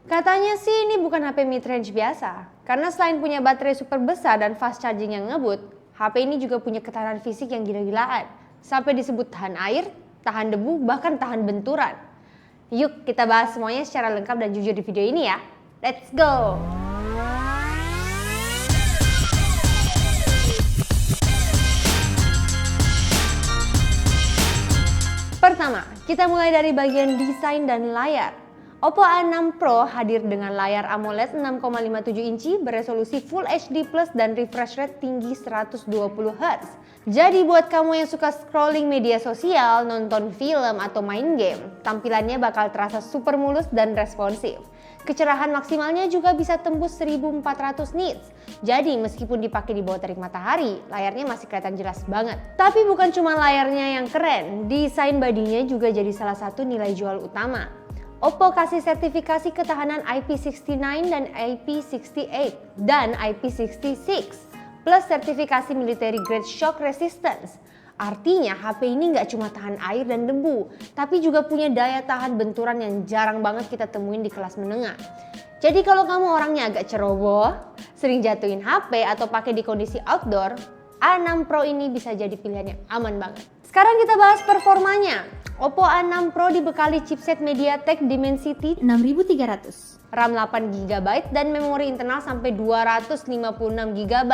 Katanya sih ini bukan HP mid-range biasa, karena selain punya baterai super besar dan fast charging yang ngebut, HP ini juga punya ketahanan fisik yang gila-gilaan. Sampai disebut tahan air, tahan debu, bahkan tahan benturan. Yuk kita bahas semuanya secara lengkap dan jujur di video ini ya. Let's go! Pertama, kita mulai dari bagian desain dan layar. Oppo A6 Pro hadir dengan layar AMOLED 6,57 inci beresolusi Full HD Plus dan refresh rate tinggi 120 Hz. Jadi buat kamu yang suka scrolling media sosial, nonton film, atau main game, tampilannya bakal terasa super mulus dan responsif. Kecerahan maksimalnya juga bisa tembus 1400 nits. Jadi meskipun dipakai di bawah terik matahari, layarnya masih kelihatan jelas banget. Tapi bukan cuma layarnya yang keren, desain bodinya juga jadi salah satu nilai jual utama. Oppo kasih sertifikasi ketahanan IP69 dan IP68 dan IP66 plus sertifikasi military grade shock resistance. Artinya HP ini nggak cuma tahan air dan debu, tapi juga punya daya tahan benturan yang jarang banget kita temuin di kelas menengah. Jadi kalau kamu orangnya agak ceroboh, sering jatuhin HP atau pakai di kondisi outdoor, A6 Pro ini bisa jadi pilihan yang aman banget. Sekarang kita bahas performanya. Oppo A6 Pro dibekali chipset MediaTek Dimensity 6300, RAM 8GB dan memori internal sampai 256GB.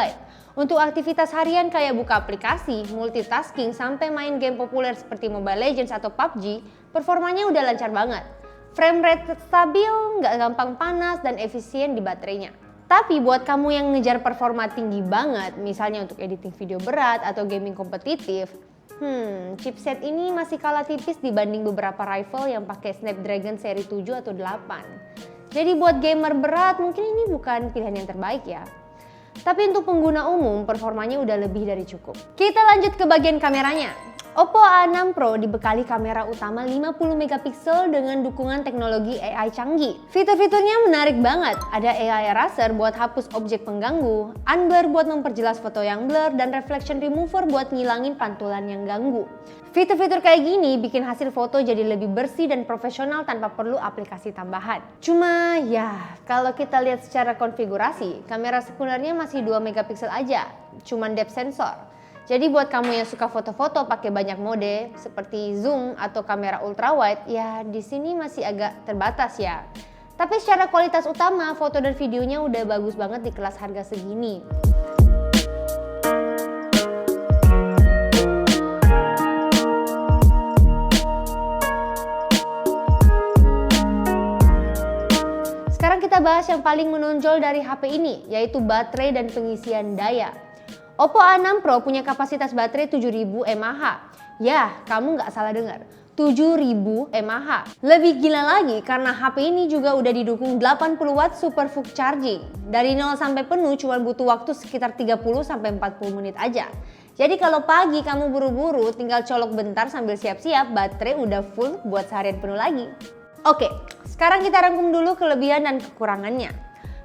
Untuk aktivitas harian kayak buka aplikasi, multitasking, sampai main game populer seperti Mobile Legends atau PUBG, performanya udah lancar banget. Frame rate stabil, nggak gampang panas, dan efisien di baterainya. Tapi buat kamu yang ngejar performa tinggi banget, misalnya untuk editing video berat atau gaming kompetitif, chipset ini masih kalah tipis dibanding beberapa rival yang pakai Snapdragon seri 7 atau 8. Jadi buat gamer berat mungkin ini bukan pilihan yang terbaik ya. Tapi untuk pengguna umum performanya udah lebih dari cukup. Kita lanjut ke bagian kameranya. Oppo A6 Pro dibekali kamera utama 50 megapiksel dengan dukungan teknologi AI canggih. Fitur-fiturnya menarik banget. Ada AI eraser buat hapus objek pengganggu, unblur buat memperjelas foto yang blur, dan reflection remover buat ngilangin pantulan yang ganggu. Fitur-fitur kayak gini bikin hasil foto jadi lebih bersih dan profesional tanpa perlu aplikasi tambahan. Cuma ya, kalau kita lihat secara konfigurasi, kamera sekundernya masih 2 megapiksel aja, cuman depth sensor. Jadi buat kamu yang suka foto-foto pakai banyak mode seperti zoom atau kamera ultrawide, ya di sini masih agak terbatas ya. Tapi secara kualitas utama, foto dan videonya udah bagus banget di kelas harga segini. Sekarang kita bahas yang paling menonjol dari HP ini, yaitu baterai dan pengisian daya. Oppo A6 Pro punya kapasitas baterai 7000 mAh. Ya, kamu nggak salah dengar, 7000 mAh. Lebih gila lagi karena HP ini juga udah didukung 80 watt super fast charging. Dari 0 sampai penuh cuma butuh waktu sekitar 30 sampai 40 menit aja. Jadi kalau pagi kamu buru-buru tinggal colok bentar sambil siap-siap, baterai udah full buat seharian penuh lagi. Oke, sekarang kita rangkum dulu kelebihan dan kekurangannya.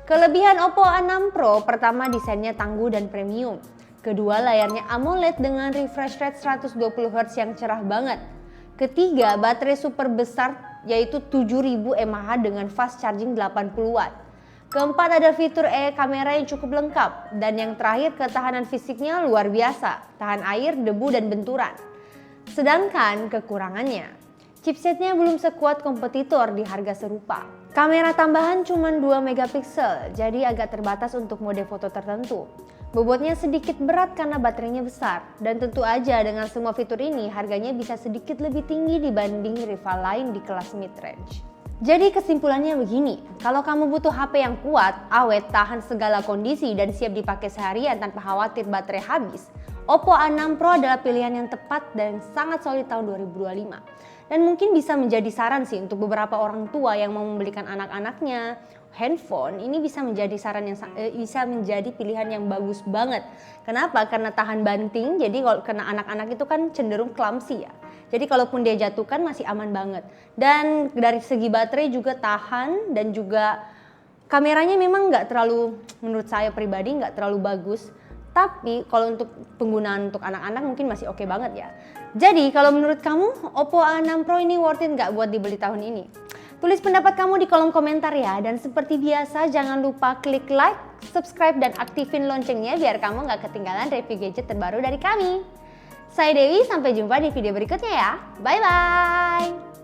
Kelebihan Oppo A6 Pro pertama desainnya tangguh dan premium. Kedua, layarnya AMOLED dengan refresh rate 120 Hz yang cerah banget. Ketiga, baterai super besar yaitu 7000 mAh dengan fast charging 80 watt. Keempat, ada fitur AI kamera yang cukup lengkap. Dan yang terakhir, ketahanan fisiknya luar biasa, tahan air, debu, dan benturan. Sedangkan kekurangannya, chipsetnya belum sekuat kompetitor di harga serupa. Kamera tambahan cuma 2 megapiksel, jadi agak terbatas untuk mode foto tertentu. Bobotnya sedikit berat karena baterainya besar, dan tentu aja dengan semua fitur ini harganya bisa sedikit lebih tinggi dibanding rival lain di kelas mid-range. Jadi kesimpulannya begini, kalau kamu butuh HP yang kuat, awet, tahan segala kondisi dan siap dipakai seharian tanpa khawatir baterai habis, Oppo A6 Pro adalah pilihan yang tepat dan sangat solid tahun 2025. Dan mungkin bisa menjadi saran sih untuk beberapa orang tua yang mau membelikan anak-anaknya handphone. Ini bisa menjadi saran yang bisa menjadi pilihan yang bagus banget. Kenapa? Karena tahan banting. Jadi kalau kena anak-anak itu kan cenderung clumsy ya. Jadi kalaupun dia jatuhkan masih aman banget. Dan dari segi baterai juga tahan, dan juga kameranya memang nggak terlalu, menurut saya pribadi nggak terlalu bagus. Tapi kalau untuk penggunaan untuk anak-anak mungkin masih oke banget ya. Jadi kalau menurut kamu Oppo A6 Pro ini worth it nggak buat dibeli tahun ini? Tulis pendapat kamu di kolom komentar ya. Dan seperti biasa jangan lupa klik like, subscribe, dan aktifin loncengnya biar kamu nggak ketinggalan review gadget terbaru dari kami. Saya Dewi, sampai jumpa di video berikutnya ya. Bye-bye!